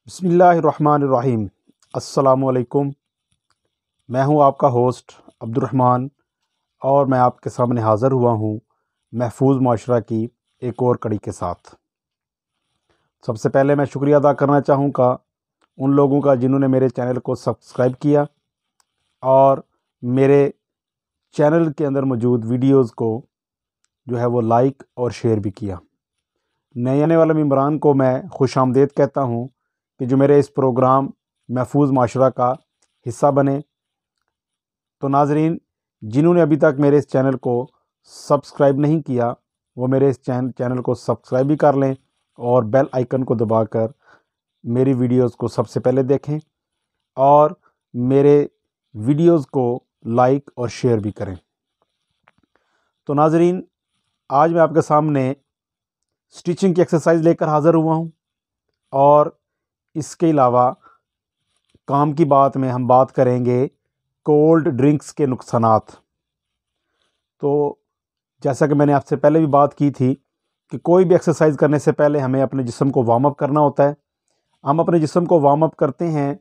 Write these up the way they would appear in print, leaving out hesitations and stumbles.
बिस्मिल्लाहिर्रहमानिर्रहीम। अस्सलामुअलैकुम। मैं हूं आपका होस्ट अब्दुर्रहमान और मैं आपके सामने हाज़िर हुआ हूं महफूज माशरा की एक और कड़ी के साथ। सबसे पहले मैं शुक्रिया अदा करना चाहूँगा उन लोगों का जिन्होंने मेरे चैनल को सब्सक्राइब किया और मेरे चैनल के अंदर मौजूद वीडियोज़ को जो है वो लाइक और शेयर भी किया। नए आने वाले मेंबरान को मैं खुशामदीद कहता हूँ कि जो मेरे इस प्रोग्राम महफूज माशरा का हिस्सा बने। तो नाजरीन, जिन्होंने अभी तक मेरे इस चैनल को सब्सक्राइब नहीं किया वो मेरे इस चैनल को सब्सक्राइब भी कर लें और बेल आइकन को दबाकर मेरी वीडियोज़ को सबसे पहले देखें और मेरे वीडियोज़ को लाइक और शेयर भी करें। तो नाजरीन, आज मैं आपके सामने स्टिचिंग की एक्सरसाइज लेकर हाज़िर हुआ हूँ और इसके अलावा काम की बात में हम बात करेंगे कोल्ड ड्रिंक्स के नुकसानात। तो जैसा कि मैंने आपसे पहले भी बात की थी कि कोई भी एक्सरसाइज करने से पहले हमें अपने जिस्म को वार्म अप करना होता है। हम अपने जिस्म को वार्म अप करते हैं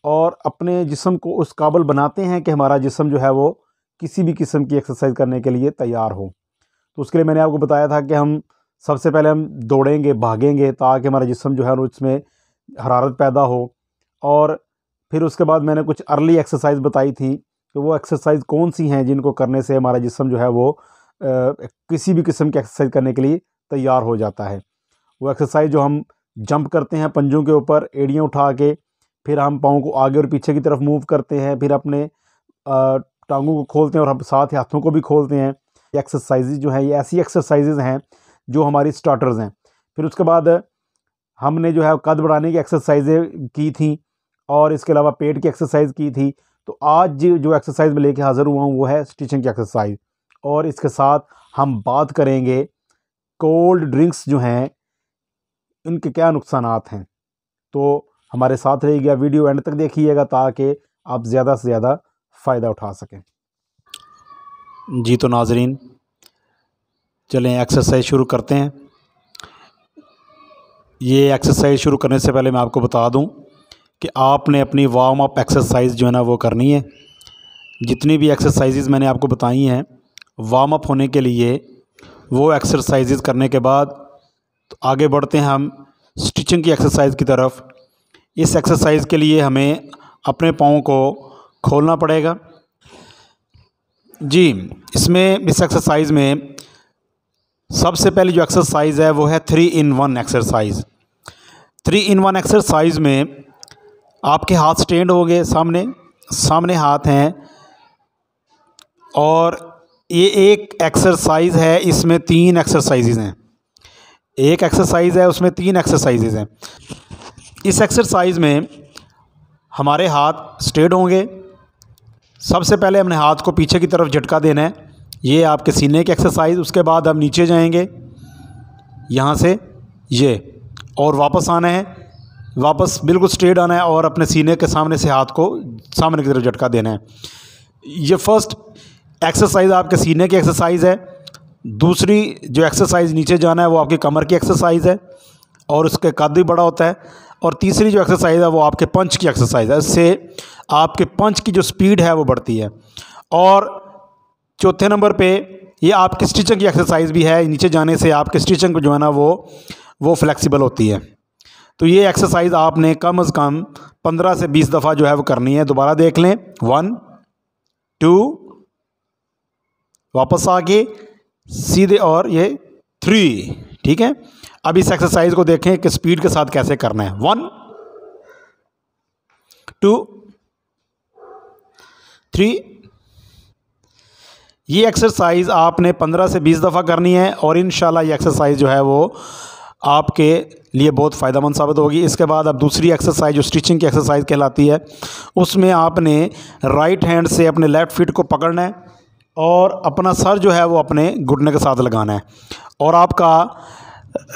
और अपने जिस्म को उस काबिल बनाते हैं कि हमारा जिस्म जो है वो किसी भी किस्म की एक्सरसाइज करने के लिए तैयार हो। तो उसके लिए मैंने आपको बताया था कि हम सबसे पहले हम दौड़ेंगे, भागेंगे ताकि हमारा जिस्म जो है उसमें हरारत पैदा हो। और फिर उसके बाद मैंने कुछ अर्ली एक्सरसाइज बताई थी कि वो एक्सरसाइज कौन सी हैं जिनको करने से हमारा जिस्म जो है वो किसी भी किस्म की एक्सरसाइज करने के लिए तैयार हो जाता है। वो एक्सरसाइज जो हम जंप करते हैं पंजों के ऊपर एड़ियाँ उठा के, फिर हम पाँव को आगे और पीछे की तरफ मूव करते हैं, फिर अपने टांगों को खोलते हैं और हम साथ ही हाथों को भी खोलते हैं। ये एक्सरसाइज जो हैं ये ऐसी एक्सरसाइजेज हैं जो हमारी स्टार्टर्स हैं। फिर उसके बाद हमने जो है कद बढ़ाने की एक्सरसाइजें की थी और इसके अलावा पेट की एक्सरसाइज की थी। तो आज जो एक्सरसाइज में लेके हाज़िर हुआ हूँ वो है स्टिचिंग की एक्सरसाइज और इसके साथ हम बात करेंगे कोल्ड ड्रिंक्स जो हैं इनके क्या नुकसानात हैं। तो हमारे साथ रहिएगा, वीडियो एंड तक देखिएगा ताकि आप ज़्यादा से ज़्यादा फ़ायदा उठा सकें। जी तो नाजरीन, चलें एक्सरसाइज शुरू करते हैं। ये एक्सरसाइज शुरू करने से पहले मैं आपको बता दूं कि आपने अपनी वार्म अप एक्सरसाइज जो है ना वो करनी है। जितनी भी एक्सरसाइजेज मैंने आपको बताई हैं वार्म अप होने के लिए, वो एक्सरसाइजेज करने के बाद तो आगे बढ़ते हैं हम स्टिचिंग की एक्सरसाइज की तरफ। इस एक्सरसाइज के लिए हमें अपने पाँव को खोलना पड़ेगा। जी, इस एक्सरसाइज में सबसे पहले जो एक्सरसाइज है वो है 3-in-1 एक्सरसाइज। 3-in-1 एक्सरसाइज में आपके हाथ स्टैंड होंगे, सामने हाथ हैं और ये एक एक्सरसाइज है, इसमें 3 एक्सरसाइजेज हैं। एक एक्सरसाइज है उसमें 3 एक्सरसाइजेज हैं। इस एक्सरसाइज में हमारे हाथ स्ट्रेट होंगे। सबसे पहले हमने हाथ को पीछे की तरफ झटका देना है, ये आपके सीने की एक्सरसाइज। उसके बाद हम नीचे जाएंगे यहाँ से ये, और वापस आना है, वापस बिल्कुल स्ट्रेट आना है और अपने सीने के सामने से हाथ को सामने की तरफ झटका देना है। ये फर्स्ट एक्सरसाइज आपके सीने की एक्सरसाइज है। दूसरी जो एक्सरसाइज नीचे जाना है वो आपकी कमर की एक्सरसाइज है और उसके कद भी बड़ा होता है। और तीसरी जो एक्सरसाइज है वो आपके पंच की एक्सरसाइज है, इससे आपके पंच की जो स्पीड है वो बढ़ती है। और चौथे नंबर पे ये आपकी स्टिचिंग की एक्सरसाइज भी है, नीचे जाने से आपके स्टिचिंग जो है ना वो फ्लेक्सिबल होती है। तो ये एक्सरसाइज आपने कम से कम 15 से 20 दफ़ा जो है वो करनी है। दोबारा देख लें, 1 2, वापस आके सीधे, और ये 3। ठीक है, अब इस एक्सरसाइज को देखें कि स्पीड के साथ कैसे करना है। 1 2 3। ये एक्सरसाइज आपने 15 से 20 दफ़ा करनी है और इंशाल्लाह ये एक्सरसाइज जो है वो आपके लिए बहुत फ़ायदेमंद साबित होगी। इसके बाद अब दूसरी एक्सरसाइज जो स्टिचिंग की एक्सरसाइज कहलाती है, उसमें आपने राइट हैंड से अपने लेफ़्ट फीट को पकड़ना है और अपना सर जो है वो अपने घुटने के साथ लगाना है और आपका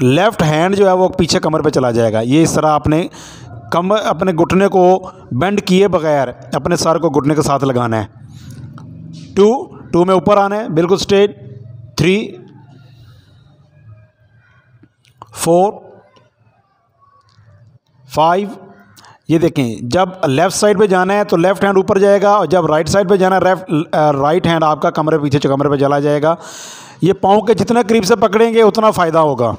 लेफ़्ट हैंड जो है वो पीछे कमर पे चला जाएगा। ये इस तरह आपने अपने घुटने को बेंड किए बगैर अपने सर को घुटने के साथ लगाना है। 2 में ऊपर आना है बिल्कुल स्ट्रेट। 3 4 5। ये देखें, जब लेफ़्ट साइड पे जाना है तो लेफ़्ट हैंड ऊपर जाएगा, और जब राइट साइड पे जाना है राइट हैंड आपका कमरे पीछे कमरे पे चला जाएगा। ये पाँव के जितना करीब से पकड़ेंगे उतना फ़ायदा होगा।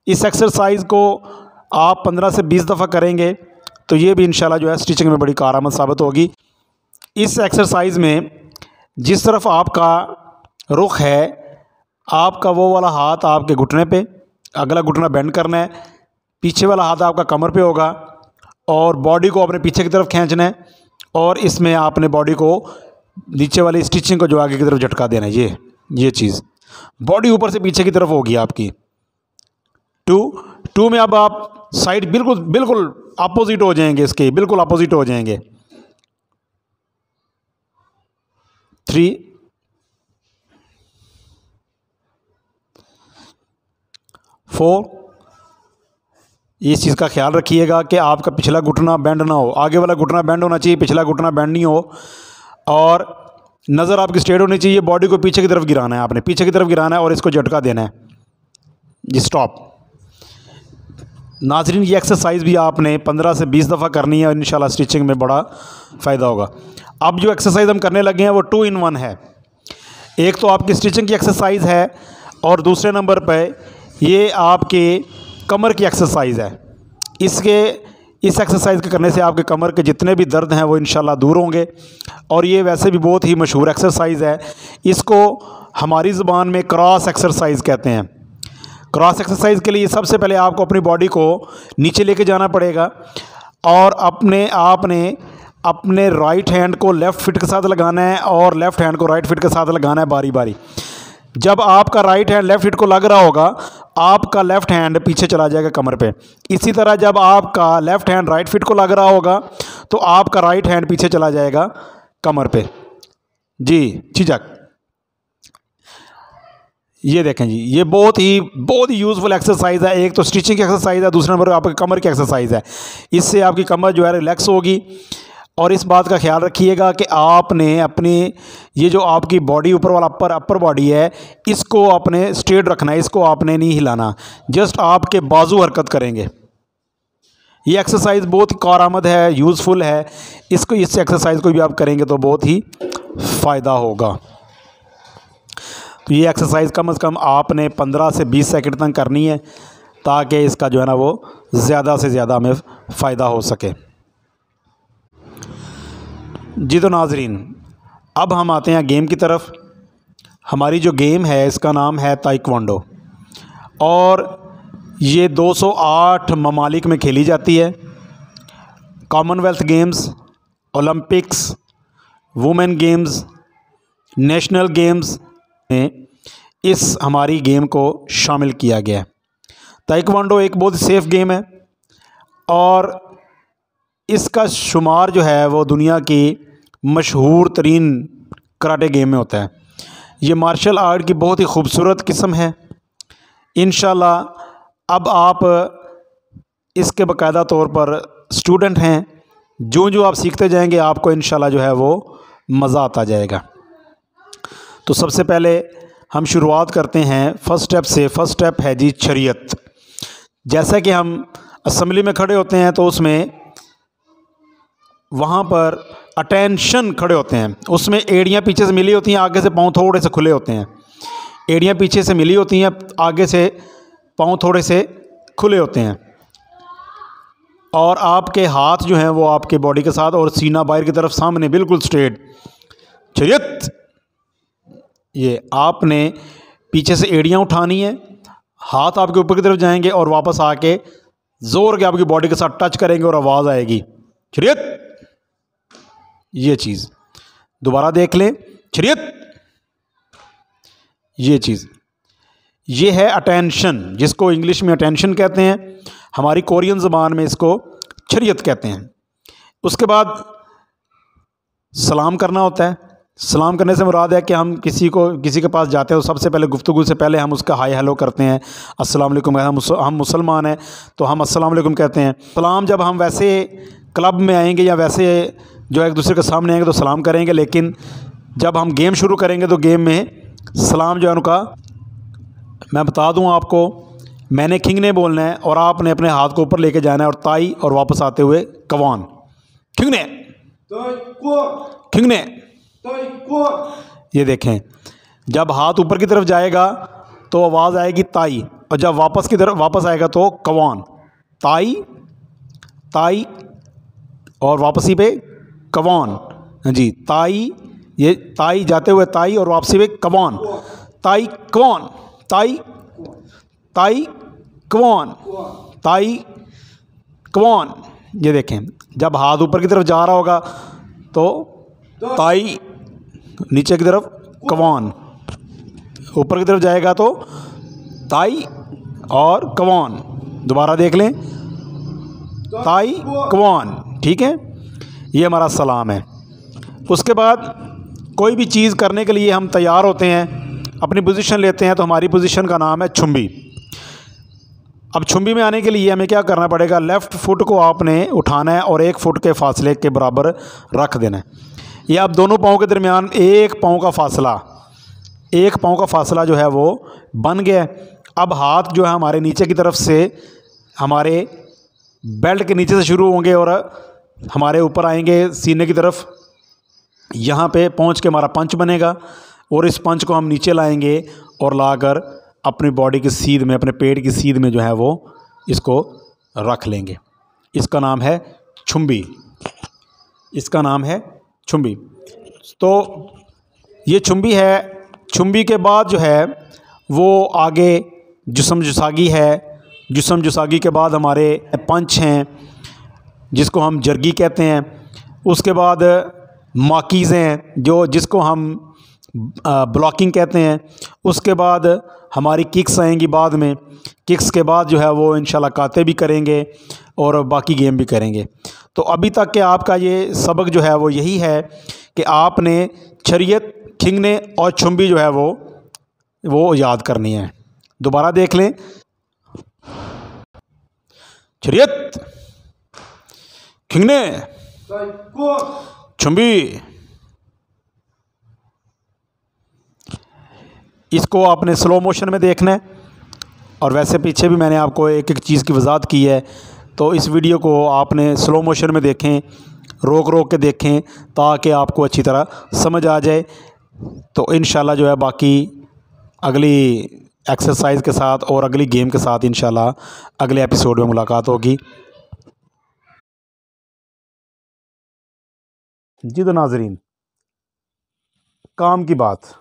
इस एक्सरसाइज को आप 15 से 20 दफ़ा करेंगे तो ये भी इंशाल्लाह जो है स्टिचिंग में बड़ी कारआमद साबित होगी। इस एक्सरसाइज में जिस तरफ आपका रुख है, आपका वो वाला हाथ आपके घुटने पे, अगला घुटना बेंड करना है, पीछे वाला हाथ आपका कमर पे होगा, और बॉडी को अपने पीछे की तरफ खींचना है, और इसमें आपने बॉडी को नीचे वाली स्टिचिंग को जो आगे की तरफ झटका देना है। ये चीज़ बॉडी ऊपर से पीछे की तरफ होगी आपकी। 2 में अब आप साइड बिल्कुल अपोजिट हो जाएंगे, इसके बिल्कुल अपोजिट हो जाएंगे। 3, 4। इस चीज़ का ख्याल रखिएगा कि आपका पिछला घुटना बेंड ना हो, आगे वाला घुटना बेंड होना चाहिए, पिछला घुटना बेंड नहीं हो, और नज़र आपकी स्ट्रेट होनी चाहिए। बॉडी को पीछे की तरफ गिराना है, आपने पीछे की तरफ गिराना है और इसको झटका देना है। जी स्टॉप। नाज़रीन, ये एक्सरसाइज भी आपने 15 से 20 दफ़ा करनी है और इंशाल्लाह स्टिचिंग में बड़ा फ़ायदा होगा। अब जो एक्सरसाइज हम करने लगे हैं वो 2 in 1 है। एक तो आपकी स्टिचिंग की एक्सरसाइज है, और दूसरे नंबर पे ये आपके कमर की एक्सरसाइज है। इस एक्सरसाइज के करने से आपके कमर के जितने भी दर्द हैं वो इंशाल्लाह दूर होंगे, और ये वैसे भी बहुत ही मशहूर एक्सरसाइज है। इसको हमारी ज़ुबान में क्रॉस एक्सरसाइज कहते हैं। क्रॉस एक्सरसाइज के लिए सबसे पहले आपको अपनी बॉडी को नीचे लेके जाना पड़ेगा, और आपने अपने राइट हैंड को लेफ़्ट फिट के साथ लगाना है, और लेफ़्ट हैंड को राइट फिट के साथ लगाना है बारी बारी। जब आपका राइट हैंड लेफ़्ट फिट को लग रहा होगा, आपका लेफ़्ट हैंड पीछे चला जाएगा कमर पे। इसी तरह जब आपका लेफ़्ट हैंड राइट फिट को लग रहा होगा तो आपका राइट हैंड पीछे चला जाएगा कमर पे। जी झिझक। ये देखें जी, ये बहुत ही यूज़फुल एक्सरसाइज है। एक तो स्टिचिंग की एक्सरसाइज है, दूसरे नंबर आपकी कमर की एक्सरसाइज है। इससे आपकी कमर जो है रिलैक्स होगी। और इस बात का ख्याल रखिएगा कि आपने अपनी ये जो आपकी बॉडी ऊपर वाला अपर बॉडी है, इसको आपने स्ट्रेट रखना है, इसको आपने नहीं हिलाना, जस्ट आपके बाजू हरकत करेंगे। ये एक्सरसाइज बहुत ही कारआमद है, यूज़फुल है। इस एक्सरसाइज को भी आप करेंगे तो बहुत ही फ़ायदा होगा। तो ये एक्सरसाइज कम से कम आपने 15 से 20 सेकंड तक करनी है, ताकि इसका जो है ना वो ज़्यादा से ज़्यादा हमें फ़ायदा हो सके। जी तो नाज़रीन, अब हम आते हैं गेम की तरफ। हमारी जो गेम है इसका नाम है ताइक्वांडो, और ये 208 ममालिक में खेली जाती है। Commonwealth games, Olympics, women games, national games में इस हमारी गेम को शामिल किया गया है। ताइक्वांडो एक बहुत सेफ़ गेम है, और इसका शुमार जो है वो दुनिया की मशहूर तरीन कराटे गेम में होता है। ये मार्शल आर्ट की बहुत ही खूबसूरत किस्म है। इंशाल्लाह अब आप इसके बाकायदा तौर पर स्टूडेंट हैं, जो आप सीखते जाएंगे आपको इंशाल्लाह जो है वो मज़ा आता जाएगा। तो सबसे पहले हम शुरुआत करते हैं फर्स्ट स्टेप से। फर्स्ट स्टेप है जी शरीयत। जैसा कि हम असम्बली में खड़े होते हैं तो उसमें वहाँ पर अटेंशन खड़े होते हैं, उसमें एड़ियाँ पीछे से मिली होती हैं, आगे से पाँव थोड़े से खुले होते हैं। एड़ियाँ पीछे से मिली होती हैं, आगे से पाँव थोड़े से खुले होते हैं, और आपके हाथ जो हैं वो आपके बॉडी के साथ, और सीना बाहर की तरफ सामने बिल्कुल स्ट्रेट। शरीयत। ये आपने पीछे से एड़ियाँ उठानी है, हाथ आपके ऊपर की तरफ जाएंगे और वापस आके ज़ोर के आपकी बॉडी के साथ टच करेंगे और आवाज़ आएगी शरीयत। ये चीज़ दोबारा देख लें, शरीयत। ये चीज़ ये है अटेंशन, जिसको इंग्लिश में अटेंशन कहते हैं, हमारी कोरियन ज़बान में इसको शरीयत कहते हैं। उसके बाद सलाम करना होता है। सलाम करने से मुराद है कि हम किसी के पास जाते हैं तो सबसे पहले गुफ्तगू से पहले हम उसका हाय हेलो करते हैं, अस्सलाम वालेकुम। हम मुसलमान हैं तो हम अस्सलाम वालेकुम कहते हैं। सलाम जब हम वैसे क्लब में आएंगे या वैसे जो एक दूसरे के सामने आएंगे तो सलाम करेंगे, लेकिन जब हम गेम शुरू करेंगे तो गेम में सलाम जो है उनका मैं बता दूं आपको मैंने खिंगने बोलना है और आपने अपने हाथ को ऊपर लेके जाना है और ताई और वापस आते हुए कवान। खिंगने खिंगने। ये देखें, जब हाथ ऊपर की तरफ जाएगा तो आवाज़ आएगी ताई, और जब वापस की तरफ वापस आएगा तो कवान। ताई ताई और वापसी पे कवान। हाँ जी, ताई, ये ताई जाते हुए ताई और वापसी पे कवान। ताई कवान, ताई ताई कवान, ताई कवान। ये देखें, जब हाथ ऊपर की तरफ जा रहा होगा तो ताई, नीचे की तरफ कवान, ऊपर की तरफ जाएगा तो ताई और कवान। दोबारा देख लें, ताई कवान। ठीक है, ये हमारा सलाम है। उसके बाद कोई भी चीज़ करने के लिए हम तैयार होते हैं, अपनी पोजीशन लेते हैं, तो हमारी पोजीशन का नाम है छुम्बी। अब छुम्बी में आने के लिए हमें क्या करना पड़ेगा, लेफ़्ट फुट को आपने उठाना है और 1 फुट के फासले के बराबर रख देना है। ये अब दोनों पाँव के दरमियान 1 पाँव का फासला, 1 पाँव का फासला जो है वो बन गया। अब हाथ जो है हमारे नीचे की तरफ से, हमारे बेल्ट के नीचे से शुरू होंगे और हमारे ऊपर आएंगे सीने की तरफ। यहाँ पे पहुँच के हमारा पंच बनेगा और इस पंच को हम नीचे लाएंगे और लाकर अपनी बॉडी की सीध में, अपने पेट की सीध में जो है वो इसको रख लेंगे। इसका नाम है छुम्बी, इसका नाम है छुम्बी। तो ये छुम्बी है। छुम्बी के बाद जो है वो आगे जिस्म जुसागी है। जिस्म जुसागी के बाद हमारे पंच हैं जिसको हम जर्गी कहते हैं। उसके बाद माकीज़ हैं जिसको हम ब्लॉकिंग कहते हैं। उसके बाद हमारी किक्स आएंगी बाद में। किक्स के बाद जो है वो इंशाल्लाह काते भी करेंगे और बाकी गेम भी करेंगे। तो अभी तक के आपका ये सबक जो है वो यही है कि आपने शरीयत, खिंगने और छुम्बी जो है वो याद करनी है। दोबारा देख लें, शरीयत, खिंगने, छुम्बी। इसको आपने स्लो मोशन में देखना है, और वैसे पीछे भी मैंने आपको एक एक चीज़ की वजाहत की है। तो इस वीडियो को आपने स्लो मोशन में देखें, रोक रोक के देखें, ताकि आपको अच्छी तरह समझ आ जाए। तो इंशाल्लाह जो है बाकी अगली एक्सरसाइज के साथ और अगली गेम के साथ इंशाल्लाह अगले एपिसोड में मुलाकात होगी। जी तो नाजरीन, काम की बात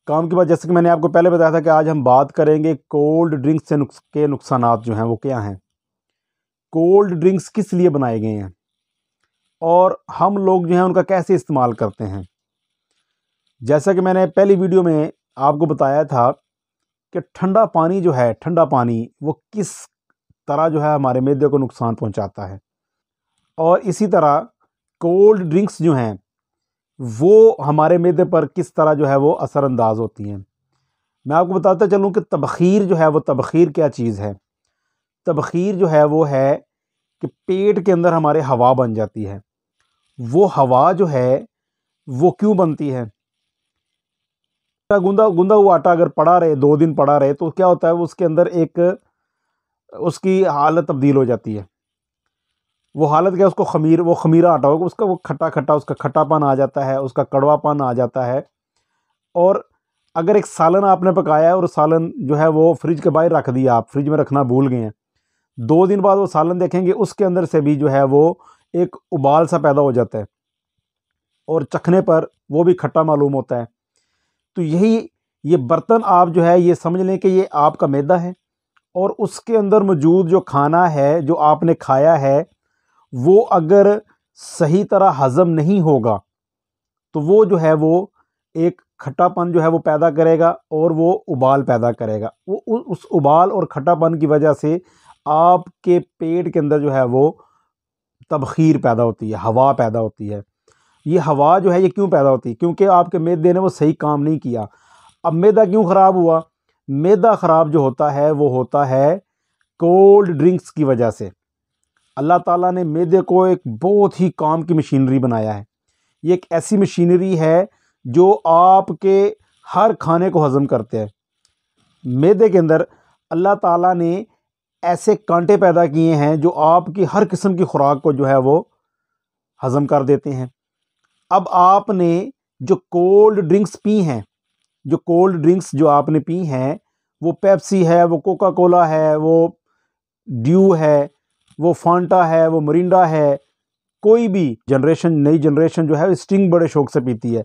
जैसे कि मैंने आपको पहले बताया था कि आज हम बात करेंगे कोल्ड ड्रिंक्स के नुकसानात जो हैं वो क्या हैं। कोल्ड ड्रिंक्स किस लिए बनाए गए हैं और हम लोग जो हैं उनका कैसे इस्तेमाल करते हैं। जैसा कि मैंने पहली वीडियो में आपको बताया था कि ठंडा पानी जो है, ठंडा पानी वो किस तरह जो है हमारे मैदे को नुकसान पहुंचाता है, और इसी तरह कोल्ड ड्रिंक्स जो हैं वो हमारे मैदे पर किस तरह जो है वो असरअंदाज होती हैं। मैं आपको बताता चलूँ कि तबखीर जो है वो, तबखीर क्या चीज़ है। तबखीर जो है वो है कि पेट के अंदर हमारे हवा बन जाती है। वो हवा जो है वो क्यों बनती है, गूंदा गूंदा हुआ आटा अगर पड़ा रहे, 2 दिन पड़ा रहे, तो क्या होता है, उसके अंदर एक उसकी हालत तब्दील हो जाती है। वो हालत क्या, उसको वो खमीरा आटा होगा, उसका वो खट्टा खट्टा, उसका खट्टापन आ जाता है, उसका कड़वापन आ जाता है। और अगर एक सालन आपने पकाया है और सालन जो है वो फ्रिज के बाहर रख दिया, आप फ्रिज में रखना भूल गए हैं, 2 दिन बाद वो सालन देखेंगे उसके अंदर से भी जो है वो एक उबाल सा पैदा हो जाता है और चखने पर वो भी खट्टा मालूम होता है। तो ये बर्तन आप जो है ये समझ लें कि ये आपका मैदा है, और उसके अंदर मौजूद जो खाना है जो आपने खाया है वो अगर सही तरह हज़म नहीं होगा तो वो जो है वो एक खट्टापन जो है वो पैदा करेगा और वो उबाल पैदा करेगा। वो उस उबाल और खट्टापन की वजह से आपके पेट के अंदर जो है वो तबखीर पैदा होती है, हवा पैदा होती है। ये हवा जो है ये क्यों पैदा होती है, क्योंकि आपके मैदे ने वो सही काम नहीं किया। अब मैदा क्यों ख़राब हुआ, मैदा ख़राब जो होता है वो होता है कोल्ड ड्रिंक्स की वजह से। अल्लाह ताला ने मैदे को एक बहुत ही काम की मशीनरी बनाया है। ये एक ऐसी मशीनरी है जो आपके हर खाने को हज़म करते हैं। मैदे के अंदर अल्लाह ताला ने ऐसे कांटे पैदा किए हैं जो आपकी हर किस्म की खुराक को जो है वो हज़म कर देते हैं। अब आपने जो कोल्ड ड्रिंक्स पी हैं, जो कोल्ड ड्रिंक्स जो आपने पी हैं, वो पेप्सी है, वो कोका कोला है, वो ड्यू है, वो फांटा है, वो मिरिंडा है, कोई भी नई जनरेशन जो है स्टिंग बड़े शौक से पीती है।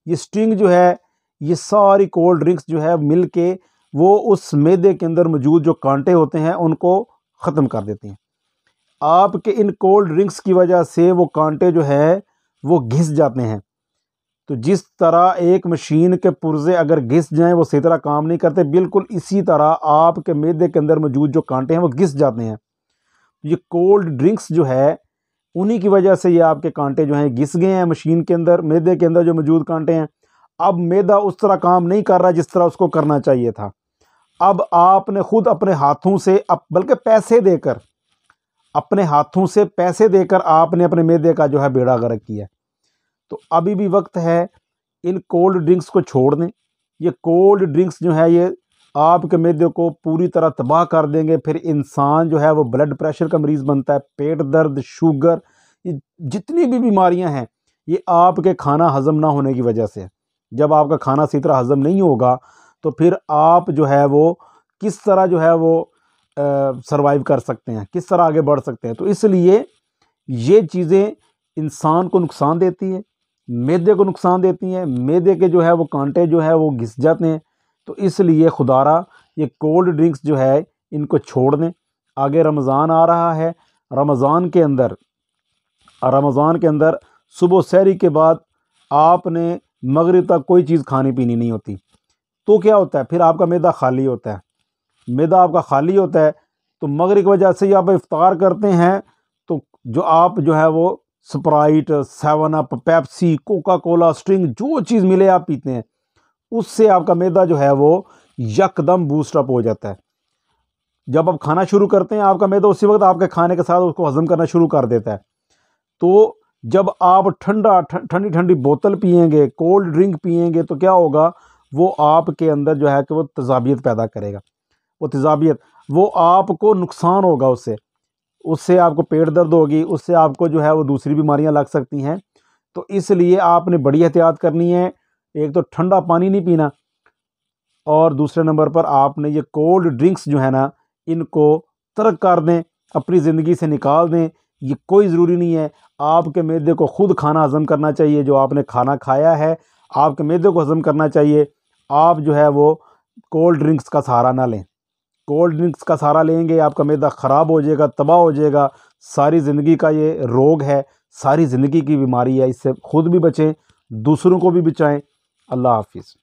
ये स्टिंग जो है, ये सारी कोल्ड ड्रिंक्स जो है मिल के वो उस मैदे के अंदर मौजूद जो कांटे होते हैं उनको ख़त्म कर देती हैं। आपके इन कोल्ड ड्रिंक्स की वजह से वो कांटे जो है वो घिस जाते हैं। तो जिस तरह एक मशीन के पुर्जे अगर घिस जाएं वो सही तरह काम नहीं करते, बिल्कुल इसी तरह आपके मैदे के अंदर मौजूद जो कांटे हैं वो घिस जाते हैं। ये कोल्ड ड्रिंक्स जो है उन्हीं की वजह से ये आपके कांटे जो हैं घिस गए हैं मशीन के अंदर, मैदे के अंदर जो मौजूद कांटे हैं। अब मैदा उस तरह काम नहीं कर रहा जिस तरह उसको करना चाहिए था। अब आपने खुद अपने हाथों से, बल्कि पैसे देकर, अपने हाथों से पैसे देकर आपने अपने मैदे का जो है बेड़ा गर्क किया। तो अभी भी वक्त है, इन कोल्ड ड्रिंक्स को छोड़ दें। ये कोल्ड ड्रिंक्स जो है ये आपके मैदे को पूरी तरह तबाह कर देंगे। फिर इंसान जो है वो ब्लड प्रेशर का मरीज़ बनता है, पेट दर्द, शुगर, ये जितनी भी बीमारियां हैं ये आपके खाना हज़म ना होने की वजह से। जब आपका खाना सही तरह हज़म नहीं होगा तो फिर आप जो है वो किस तरह जो है वो सर्वाइव कर सकते हैं, किस तरह आगे बढ़ सकते हैं। तो इसलिए ये चीज़ें इंसान को नुकसान देती हैं, मैदे को नुकसान देती हैं। मैदे के जो है वो कांटे जो है वो घिस जाते हैं। तो इसलिए खुदारा ये कोल्ड ड्रिंक्स जो है इनको छोड़ दें। आगे रमज़ान आ रहा है, रमज़ान के अंदर सुबह सहरी के बाद आपने मगरिब तक कोई चीज़ खानी पीनी नहीं होती। तो क्या होता है, फिर आपका मैदा खाली होता है। मैदा आपका खाली होता है तो मगरिब की वजह से ही आप इफ्तार करते हैं तो जो आप जो है वो Sprite, 7 up, Pepsi, Coca Cola, string, जो चीज़ मिले आप पीते हैं। उससे आपका मैदा जो है वो यकदम बूस्टअप हो जाता है। जब आप खाना शुरू करते हैं आपका मैदा उसी वक्त आपके खाने के साथ उसको हज़म करना शुरू कर देता है। तो जब आप ठंडी ठंडी बोतल पिएंगे, कोल्ड ड्रिंक पिएंगे तो क्या होगा, वो आपके अंदर जो है कि वो तेज़ाबियत पैदा करेगा। वो आपको नुकसान होगा, उससे आपको पेट दर्द होगी, उससे आपको जो है वो दूसरी बीमारियां लग सकती हैं। तो इसलिए आपने बड़ी एहतियात करनी है। एक तो ठंडा पानी नहीं पीना और दूसरे नंबर पर आपने ये कोल्ड ड्रिंक्स जो है ना इनको तर्क कर दें, अपनी ज़िंदगी से निकाल दें। ये कोई ज़रूरी नहीं है। आपके मैदे को खुद खाना हज़म करना चाहिए। जो आपने खाना खाया है आपके मैदे को हज़म करना चाहिए। आप जो है वो कोल्ड ड्रिंक्स का सहारा ना लें। कोल्ड ड्रिंक्स का सहारा लेंगे आपका मैदा ख़राब हो जाएगा, तबाह हो जाएगा। सारी ज़िंदगी का ये रोग है, सारी ज़िंदगी की बीमारी है। इससे खुद भी बचें, दूसरों को भी बचाएं। अल्लाह हाफिज़।